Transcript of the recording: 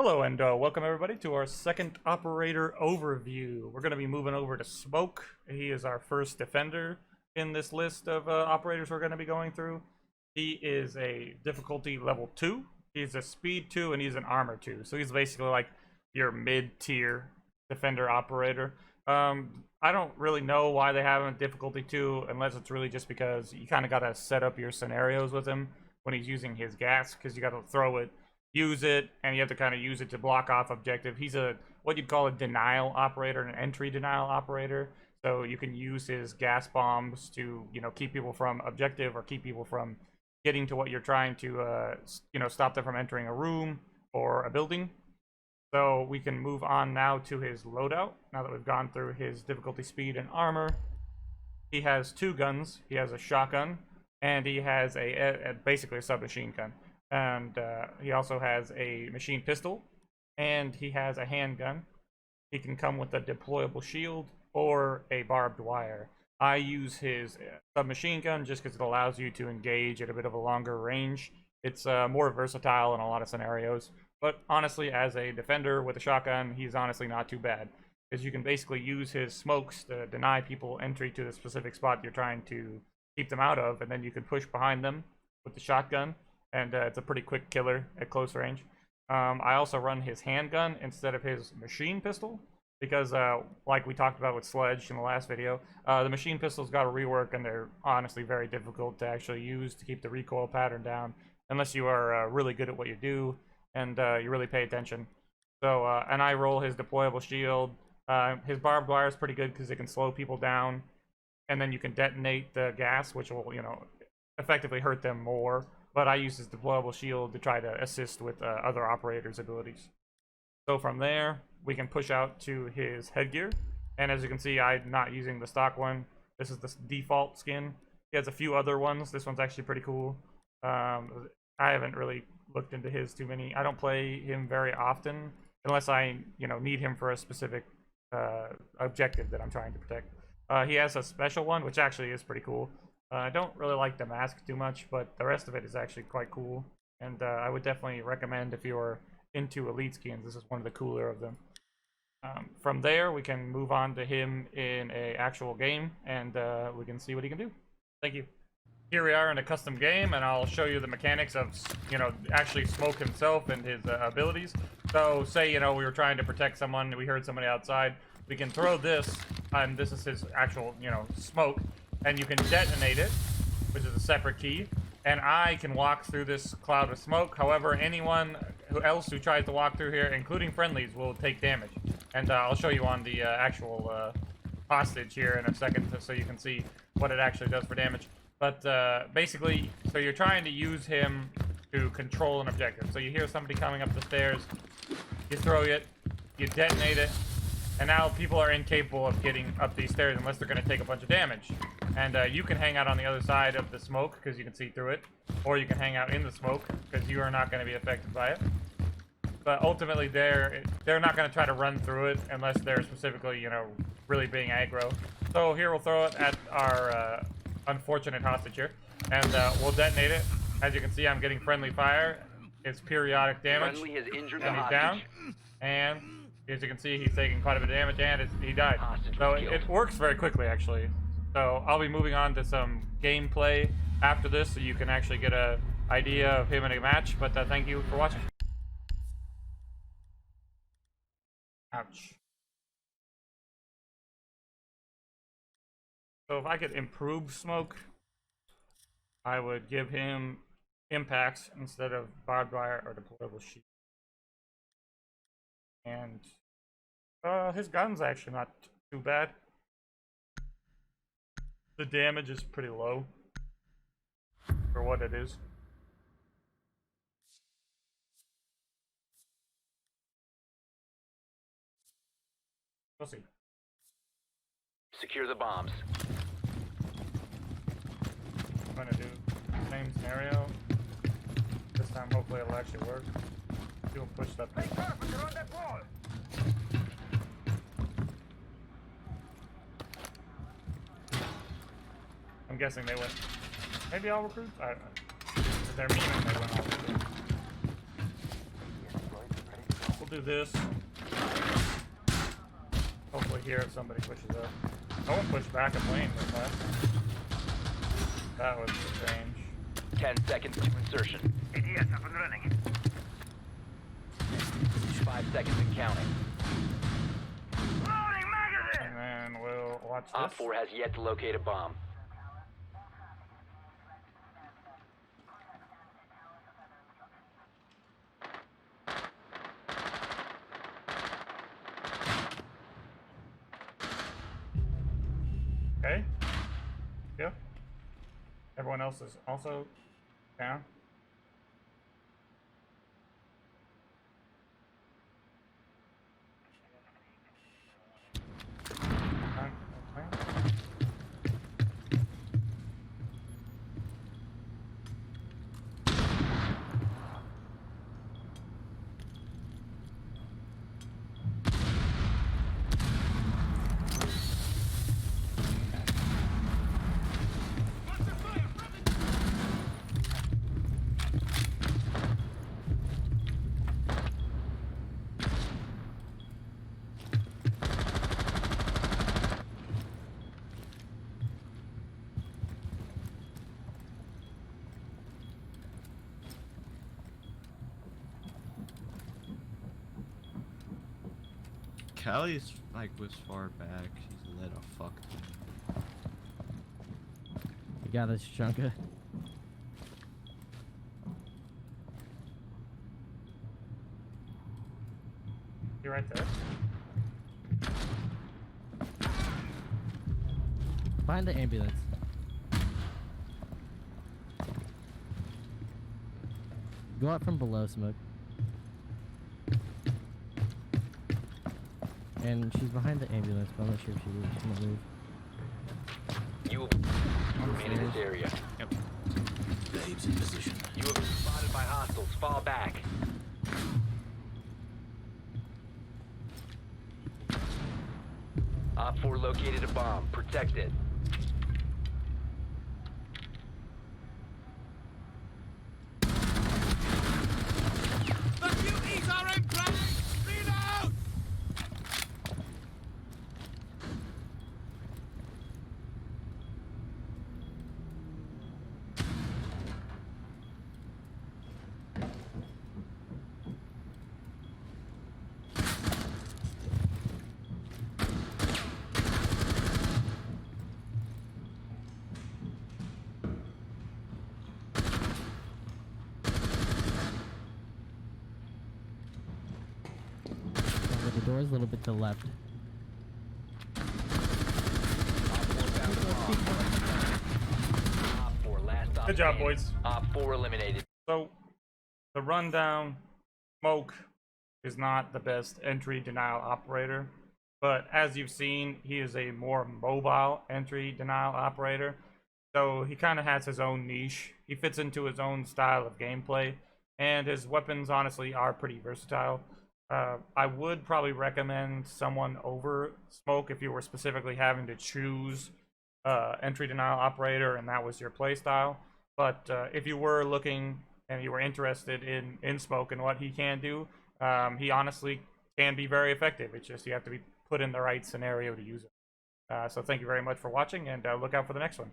Hello and welcome everybody to our second operator overview. We're going to be moving over to Smoke. He is our first defender in this list of operators we're going to be going through. He is a difficulty level 2. He's a speed 2 and he's an armor 2. So he's basically like your mid-tier defender operator. I don't really know why they have him at difficulty 2 unless it's really just because you kind of got to set up your scenarios with him when he's using his gas, because you got to throw it, use it, and you have to kind of use it to block off objective. He's a what you'd call a denial operator, an entry denial operator. So you can use his gas bombs to, keep people from objective or keep people from getting to what you're trying to, stop them from entering a room or a building. So we can move on now to his loadout. Now that we've gone through his difficulty, speed, and armor, he has 2 guns. He has a shotgun, and he has basically a submachine gun. And he also has a machine pistol, and he has a handgun. He can come with a deployable shield or a barbed wire. I use his submachine gun just because it allows you to engage at a bit of a longer range. It's more versatile in a lot of scenarios. But honestly, as a defender with a shotgun, he's honestly not too bad, because you can basically use his smokes to deny people entry to the specific spot you're trying to keep them out of, and then you can push behind them with the shotgun. And it's a pretty quick killer at close range. I also run his handgun instead of his machine pistol because, like we talked about with Sledge in the last video, the machine pistol's got a rework, and they're honestly very difficult to actually use to keep the recoil pattern down unless you are really good at what you do and you really pay attention. So, and I roll his deployable shield. His barbed wire is pretty good because it can slow people down, and then you can detonate the gas, which will, effectively hurt them more. But I use his deployable shield to try to assist with other operators' abilities. So from there, we can push out to his headgear. And as you can see, I'm not using the stock one. This is the default skin. He has a few other ones. This one's actually pretty cool. I haven't really looked into his too many. I don't play him very often unless I, need him for a specific objective that I'm trying to protect. He has a special one, which actually is pretty cool. I don't really like the mask too much, but the rest of it is actually quite cool. And I would definitely recommend if you're into elite skins, this is one of the cooler of them. From there, we can move on to him in an actual game, and we can see what he can do. Thank you. Here we are in a custom game, and I'll show you the mechanics of, actually Smoke himself and his abilities. So, say, we were trying to protect someone, we heard somebody outside. We can throw this, and this is his actual, smoke. And you can detonate it, which is a separate key, and I can walk through this cloud of smoke. However, anyone else who tries to walk through here, including friendlies, will take damage. And I'll show you on the actual hostage here in a second, so you can see what it actually does for damage. But basically, so you're trying to use him to control an objective. So you hear somebody coming up the stairs, you throw it, you detonate it, and now people are incapable of getting up these stairs unless they're going to take a bunch of damage. And you can hang out on the other side of the smoke because you can see through it. Or you can hang out in the smoke because you are not going to be affected by it. But ultimately, they're not going to try to run through it unless they're specifically, really being aggro. So here we'll throw it at our unfortunate hostage here. And we'll detonate it. As you can see, I'm getting friendly fire. It's periodic damage. Friendly has injured And the he's hostage. down. And as you can see, he's taking quite a bit of damage, and he died. So it works very quickly, actually. So I'll be moving on to some gameplay after this, so you can actually get an idea of him in a match. But thank you for watching. Ouch. So if I could improve Smoke, I would give him impacts instead of barbed wire or deployable shield. And his gun's actually not too bad. The damage is pretty low for what it is. We'll see. Secure the bombs. I'm gonna do the same scenario. This time, hopefully, it'll actually work. You'll push that thing. I'm guessing they went. Maybe all recruits? I don't know. They're mean and they went all recruits. do this. Hopefully here if somebody pushes up. No one pushed back a plane this last time. That was strange. 10 seconds to insertion. ADS up and running. 5 seconds and counting. Loading magazine! And then we'll watch Op this. 4 has yet to locate a bomb. Okay. Yeah. Everyone else is also down. Callie's like was far back. She's lit a fuck ton. You got this, Chunka. You're right there. Find the ambulance. Go out from below, Smoke. And she's behind the ambulance, but I'm not sure if she's gonna move. You remain in this area. Yep. Babes in position. You have been spotted by hostiles. Fall back. Op 4 located a bomb. Protect it. The beauties are in place! Reload! The door's a little bit to the left. Op 4 found a bomb. Op 4 last op Good job, standing. boys. Op 4 eliminated. So, the rundown Smoke is not the best entry denial operator, but as you've seen, he is a more mobile entry denial operator. So he kind of has his own niche. He fits into his own style of gameplay, and his weapons honestly are pretty versatile. I would probably recommend someone over Smoke if you were specifically having to choose entry denial operator and that was your playstyle. But if you were looking and you were interested in Smoke and what he can do, he honestly can be very effective. It's just you have to be put in the right scenario to use it. So thank you very much for watching, and look out for the next one.